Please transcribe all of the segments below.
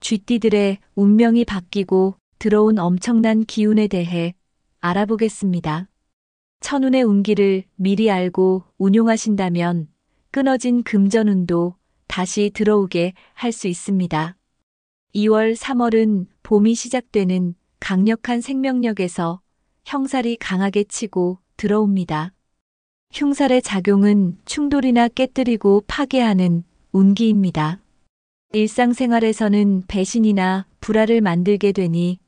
쥐띠들의 운명이 바뀌고 들어온 엄청난 기운에 대해 알아보겠습니다. 천운의 운기를 미리 알고 운용하신다면 끊어진 금전운도 다시 들어오게 할 수 있습니다. 2월, 3월은 봄이 시작되는 강력한 생명력에서 형살이 강하게 치고 들어옵니다. 흉살의 작용은 충돌이나 깨뜨리고 파괴하는 운기입니다. 일상생활에서는 배신이나 불화를 만들게 되니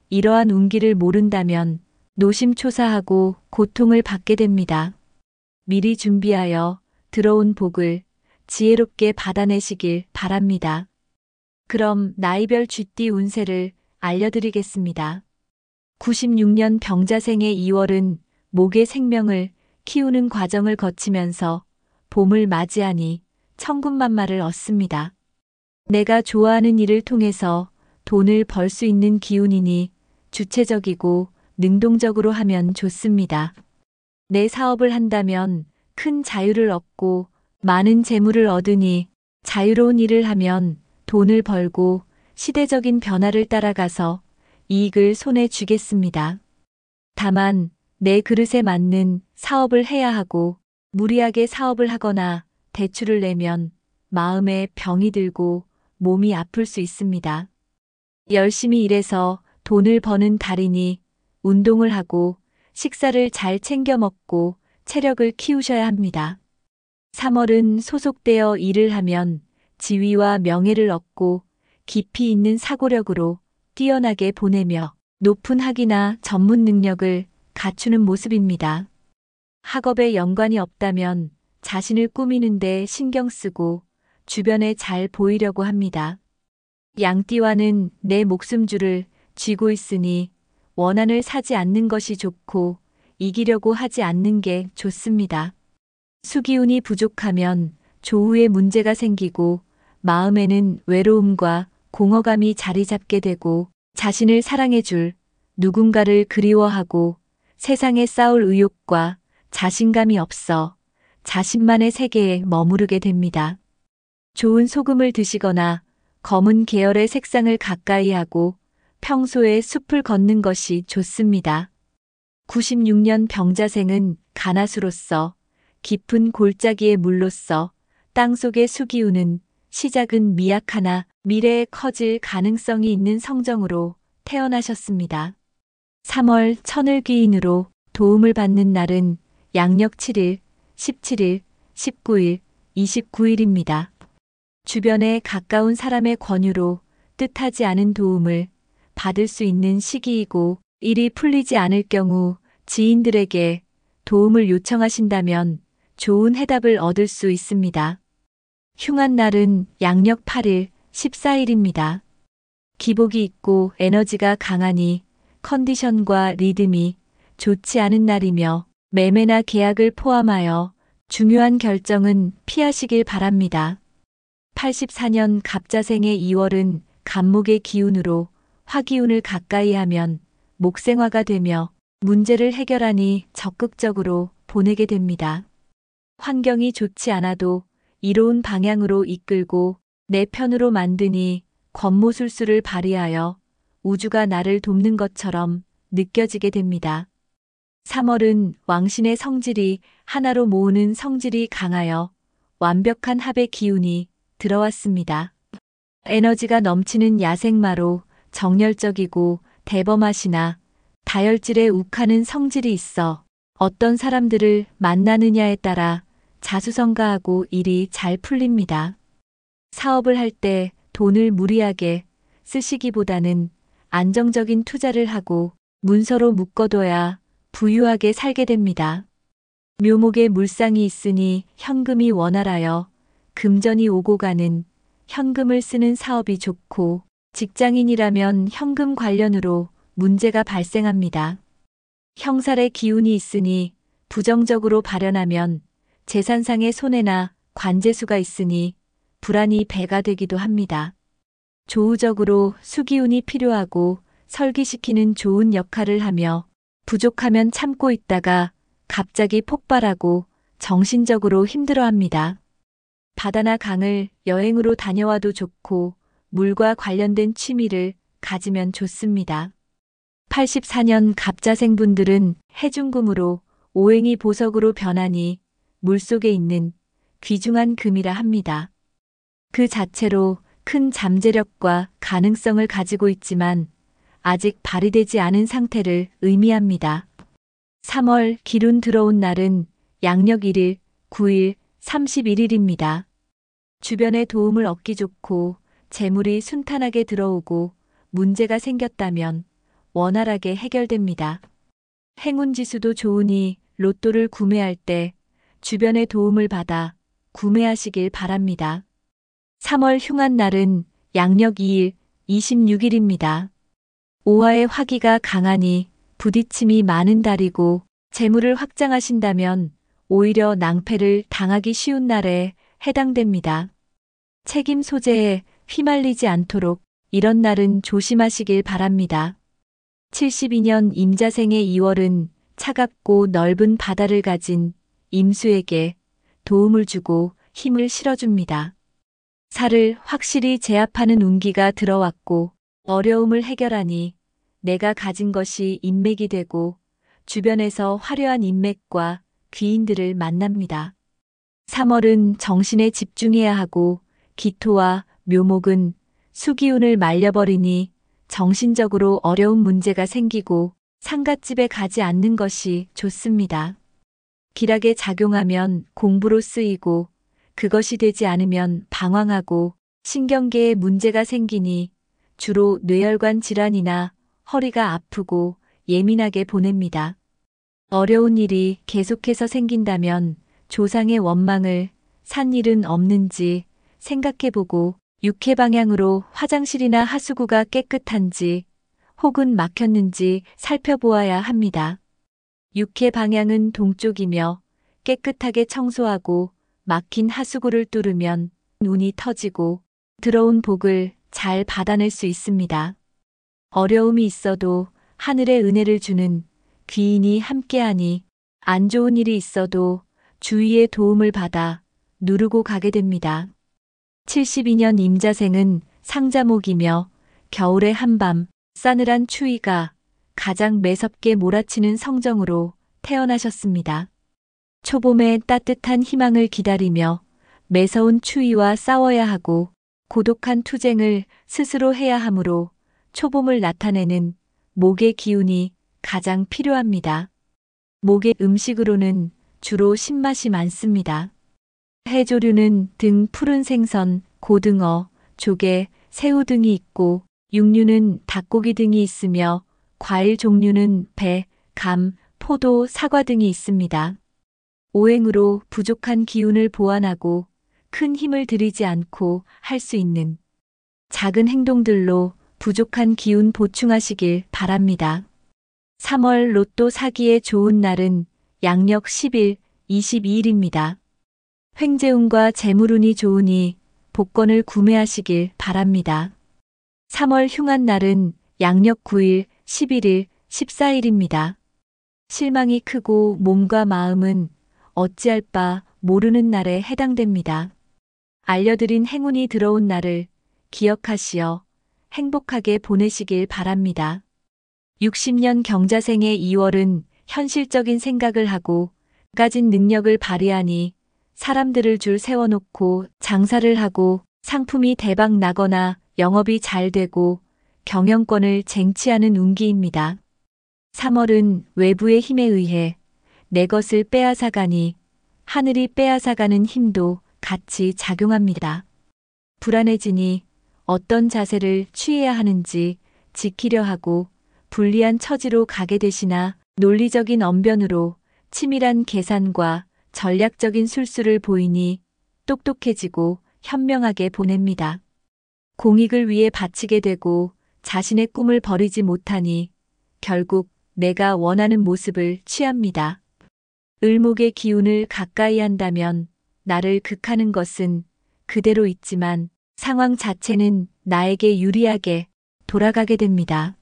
이러한 운기를 모른다면 노심초사하고 고통을 받게 됩니다. 미리 준비하여 들어온 복을 지혜롭게 받아내시길 바랍니다. 그럼 나이별 쥐띠 운세를 알려드리겠습니다. 96년 병자생의 2월은 목의 생명을 키우는 과정을 거치면서 봄을 맞이하니 천군만마를 얻습니다. 내가 좋아하는 일을 통해서 돈을 벌 수 있는 기운이니 주체적이고 능동적으로 하면 좋습니다. 내 사업을 한다면 큰 자유를 얻고 많은 재물을 얻으니 자유로운 일을 하면 돈을 벌고 시대적인 변화를 따라가서 이익을 손에 쥐겠습니다. 다만 내 그릇에 맞는 사업을 해야 하고 무리하게 사업을 하거나 대출을 내면 마음에 병이 들고 몸이 아플 수 있습니다. 열심히 일해서 돈을 버는 달이니 운동을 하고 식사를 잘 챙겨 먹고 체력을 키우셔야 합니다. 3월은 소속되어 일을 하면 지위와 명예를 얻고 깊이 있는 사고력으로 뛰어나게 보내며 높은 학위나 전문 능력을 갖추는 모습입니다. 학업에 연관이 없다면 자신을 꾸미는 데 신경 쓰고 주변에 잘 보이려고 합니다. 양띠와는 내 목숨줄을 쥐고 있으니 원한을 사지 않는 것이 좋고 이기려고 하지 않는 게 좋습니다. 수기운이 부족하면 조후에 문제가 생기고 마음에는 외로움과 공허감이 자리 잡게 되고 자신을 사랑해줄 누군가를 그리워하고 세상에 싸울 의욕과 자신감이 없어 자신만의 세계에 머무르게 됩니다. 좋은 소금을 드시거나 검은 계열의 색상을 가까이 하고 평소에 숲을 걷는 것이 좋습니다. 96년 병자생은 가나수로서 깊은 골짜기의 물로서 땅속의 수기운은 시작은 미약하나 미래에 커질 가능성이 있는 성정으로 태어나셨습니다. 3월 천을귀인으로 도움을 받는 날은 양력 7일, 17일, 19일, 29일입니다. 주변에 가까운 사람의 권유로 뜻하지 않은 도움을 받을 수 있는 시기이고 일이 풀리지 않을 경우 지인들에게 도움을 요청하신다면 좋은 해답을 얻을 수 있습니다. 흉한 날은 양력 8일, 14일입니다. 기복이 있고 에너지가 강하니 컨디션과 리듬이 좋지 않은 날이며 매매나 계약을 포함하여 중요한 결정은 피하시길 바랍니다. 84년 갑자생의 2월은 간목의 기운으로 화기운을 가까이 하면 목생화가 되며 문제를 해결하니 적극적으로 보내게 됩니다. 환경이 좋지 않아도 이로운 방향으로 이끌고 내 편으로 만드니 권모술수를 발휘하여 우주가 나를 돕는 것처럼 느껴지게 됩니다. 3월은 왕신의 성질이 하나로 모으는 성질이 강하여 완벽한 합의 기운이 들어왔습니다. 에너지가 넘치는 야생마로 정열적이고 대범하시나 다혈질에 욱하는 성질이 있어 어떤 사람들을 만나느냐에 따라 자수성가하고 일이 잘 풀립니다. 사업을 할 때 돈을 무리하게 쓰시기보다는 안정적인 투자를 하고 문서로 묶어둬야 부유하게 살게 됩니다. 묘목에 물상이 있으니 현금이 원활하여 금전이 오고 가는 현금을 쓰는 사업이 좋고 직장인이라면 현금 관련으로 문제가 발생합니다. 형살의 기운이 있으니 부정적으로 발현하면 재산상의 손해나 관재수가 있으니 불안이 배가 되기도 합니다. 조우적으로 수기운이 필요하고 설기시키는 좋은 역할을 하며 부족하면 참고 있다가 갑자기 폭발하고 정신적으로 힘들어합니다. 바다나 강을 여행으로 다녀와도 좋고 물과 관련된 취미를 가지면 좋습니다. 84년 갑자생분들은 해중금으로 오행이 보석으로 변하니 물속에 있는 귀중한 금이라 합니다. 그 자체로 큰 잠재력과 가능성을 가지고 있지만 아직 발휘되지 않은 상태를 의미합니다. 3월 기룬 들어온 날은 양력 1일, 9일, 31일입니다. 주변의 도움을 얻기 좋고 재물이 순탄하게 들어오고 문제가 생겼다면 원활하게 해결됩니다. 행운지수도 좋으니 로또를 구매할 때 주변의 도움을 받아 구매하시길 바랍니다. 3월 흉한 날은 양력 2일, 26일입니다. 오화의 화기가 강하니 부딪힘이 많은 달이고 재물을 확장하신다면 오히려 낭패를 당하기 쉬운 날에 해당됩니다. 책임 소재에 휘말리지 않도록 이런 날은 조심하시길 바랍니다. 72년 임자생의 2월은 차갑고 넓은 바다를 가진 임수에게 도움을 주고 힘을 실어줍니다. 살을 확실히 제압하는 운기가 들어왔고 어려움을 해결하니 내가 가진 것이 인맥이 되고 주변에서 화려한 인맥과 귀인들을 만납니다. 3월은 정신에 집중해야 하고 기토와 묘목은 수기운을 말려버리니 정신적으로 어려운 문제가 생기고 상갓집에 가지 않는 것이 좋습니다. 길하게 작용하면 공부로 쓰이고 그것이 되지 않으면 방황하고 신경계에 문제가 생기니 주로 뇌혈관 질환이나 허리가 아프고 예민하게 보냅니다. 어려운 일이 계속해서 생긴다면 조상의 원망을 산 일은 없는지 생각해보고 육해 방향으로 화장실이나 하수구가 깨끗한지 혹은 막혔는지 살펴보아야 합니다. 육해 방향은 동쪽이며 깨끗하게 청소하고 막힌 하수구를 뚫으면 운이 터지고 들어온 복을 잘 받아낼 수 있습니다. 어려움이 있어도 하늘의 은혜를 주는 귀인이 함께하니 안 좋은 일이 있어도 주위의 도움을 받아 누르고 가게 됩니다. 72년 임자생은 상자목이며 겨울의 한밤 싸늘한 추위가 가장 매섭게 몰아치는 성정으로 태어나셨습니다. 초봄의 따뜻한 희망을 기다리며 매서운 추위와 싸워야 하고 고독한 투쟁을 스스로 해야 하므로 초봄을 나타내는 목의 기운이 가장 필요합니다. 목의 음식으로는 주로 신맛이 많습니다. 해조류는 등 푸른 생선, 고등어, 조개, 새우 등이 있고 육류는 닭고기 등이 있으며 과일 종류는 배, 감, 포도, 사과 등이 있습니다. 오행으로 부족한 기운을 보완하고 큰 힘을 들이지 않고 할 수 있는 작은 행동들로 부족한 기운 보충하시길 바랍니다. 3월 로또 사기에 좋은 날은 양력 10일, 22일입니다. 횡재운과 재물운이 좋으니 복권을 구매하시길 바랍니다. 3월 흉한 날은 양력 9일, 11일, 14일입니다. 실망이 크고 몸과 마음은 어찌할 바 모르는 날에 해당됩니다. 알려드린 행운이 들어온 날을 기억하시어 행복하게 보내시길 바랍니다. 60년 경자생의 2월은 현실적인 생각을 하고 가진 능력을 발휘하니 사람들을 줄 세워놓고 장사를 하고 상품이 대박 나거나 영업이 잘 되고 경영권을 쟁취하는 운기입니다. 3월은 외부의 힘에 의해 내 것을 빼앗아가니 하늘이 빼앗아가는 힘도 같이 작용합니다. 불안해지니 어떤 자세를 취해야 하는지 지키려 하고 불리한 처지로 가게 되시나 논리적인 언변으로 치밀한 계산과 전략적인 술수를 보이니 똑똑해지고 현명하게 보냅니다. 공익을 위해 바치게 되고 자신의 꿈을 버리지 못하니 결국 내가 원하는 모습을 취합니다. 을목의 기운을 가까이 한다면 나를 극하는 것은 그대로 있지만 상황 자체는 나에게 유리하게 돌아가게 됩니다.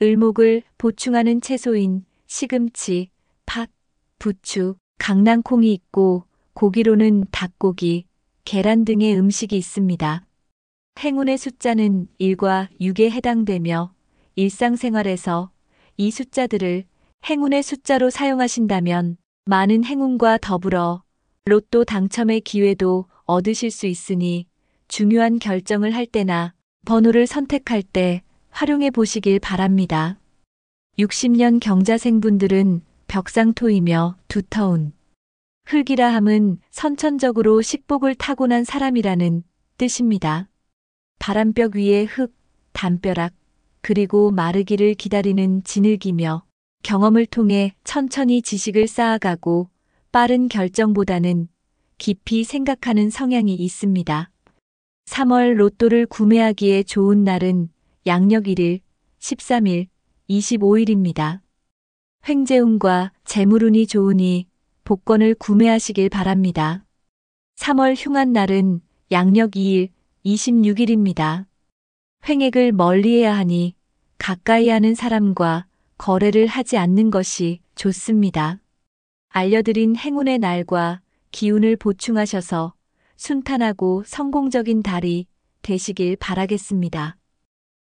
을목을 보충하는 채소인 시금치, 팥, 부추, 강낭콩이 있고 고기로는 닭고기, 계란 등의 음식이 있습니다. 행운의 숫자는 1과 6에 해당되며 일상생활에서 이 숫자들을 행운의 숫자로 사용하신다면 많은 행운과 더불어 로또 당첨의 기회도 얻으실 수 있으니 중요한 결정을 할 때나 번호를 선택할 때 활용해 보시길 바랍니다. 60년 경자생분들은 벽상토이며 두터운 흙이라 함은 선천적으로 식복을 타고난 사람이라는 뜻입니다. 바람벽 위에 흙, 담벼락, 그리고 마르기를 기다리는 진흙이며 경험을 통해 천천히 지식을 쌓아가고 빠른 결정보다는 깊이 생각하는 성향이 있습니다. 3월 로또를 구매하기에 좋은 날은 양력 1일, 13일, 25일입니다. 횡재운과 재물운이 좋으니 복권을 구매하시길 바랍니다. 3월 흉한 날은 양력 2일, 26일입니다. 횡액을 멀리해야 하니 가까이 하는 사람과 거래를 하지 않는 것이 좋습니다. 알려드린 행운의 날과 기운을 보충하셔서 순탄하고 성공적인 달이 되시길 바라겠습니다.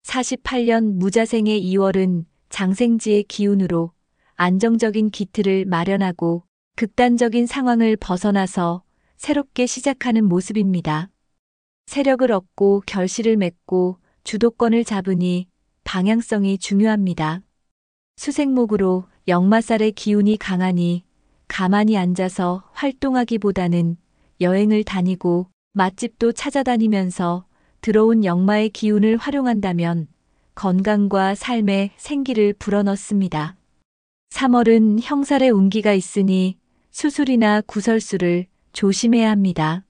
48년 무자생의 2월은 장생지의 기운으로 안정적인 기틀을 마련하고 극단적인 상황을 벗어나서 새롭게 시작하는 모습입니다. 세력을 얻고 결실을 맺고 주도권을 잡으니 방향성이 중요합니다. 수생목으로 역마살의 기운이 강하니 가만히 앉아서 활동하기보다는 여행을 다니고 맛집도 찾아다니면서 들어온 역마의 기운을 활용한다면 건강과 삶에 생기를 불어넣습니다. 3월은 형살의 운기가 있으니 수술이나 구설수를 조심해야 합니다.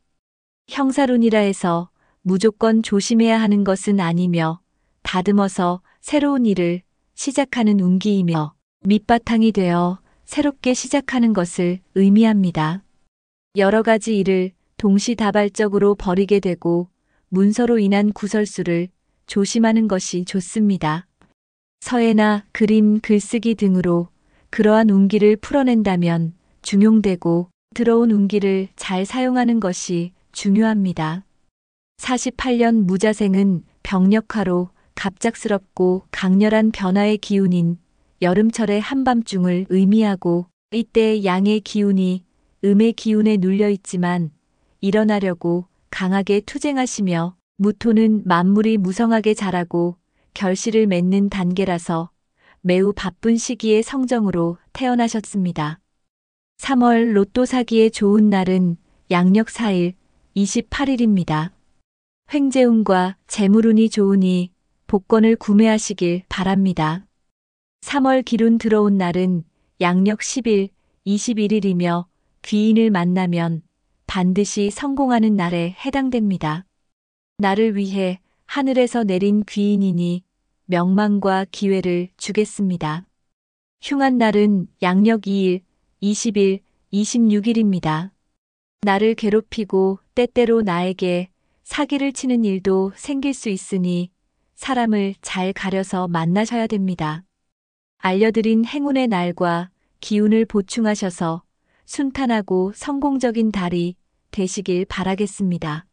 형살운이라 해서 무조건 조심해야 하는 것은 아니며 다듬어서 새로운 일을 시작하는 운기이며 밑바탕이 되어 새롭게 시작하는 것을 의미합니다. 여러 가지 일을 동시다발적으로 벌이게 되고 문서로 인한 구설수를 조심하는 것이 좋습니다. 서예나 그림, 글쓰기 등으로 그러한 운기를 풀어낸다면 중용되고 들어온 운기를 잘 사용하는 것이 중요합니다. 48년 무자생은 병력화로 갑작스럽고 강렬한 변화의 기운인 여름철의 한밤중을 의미하고 이때 양의 기운이 음의 기운에 눌려 있지만 일어나려고 강하게 투쟁하시며 무토는 만물이 무성하게 자라고 결실을 맺는 단계라서 매우 바쁜 시기의 성정으로 태어나셨습니다. 3월 로또 사기에 좋은 날은 양력 4일, 28일입니다. 횡재운과 재물운이 좋으니 복권을 구매하시길 바랍니다. 3월 기운 들어온 날은 양력 10일, 21일이며 귀인을 만나면 반드시 성공하는 날에 해당됩니다. 나를 위해 하늘에서 내린 귀인이니 명망과 기회를 주겠습니다. 흉한 날은 양력 2일, 20일, 26일입니다. 나를 괴롭히고 때때로 나에게 사기를 치는 일도 생길 수 있으니 사람을 잘 가려서 만나셔야 됩니다. 알려드린 행운의 날과 기운을 보충하셔서 순탄하고 성공적인 달이 되시길 바라겠습니다.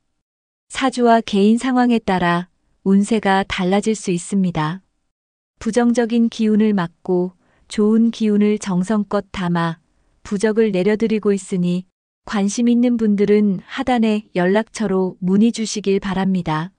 사주와 개인 상황에 따라 운세가 달라질 수 있습니다. 부정적인 기운을 막고 좋은 기운을 정성껏 담아 부적을 내려드리고 있으니 관심 있는 분들은 하단의 연락처로 문의 주시길 바랍니다.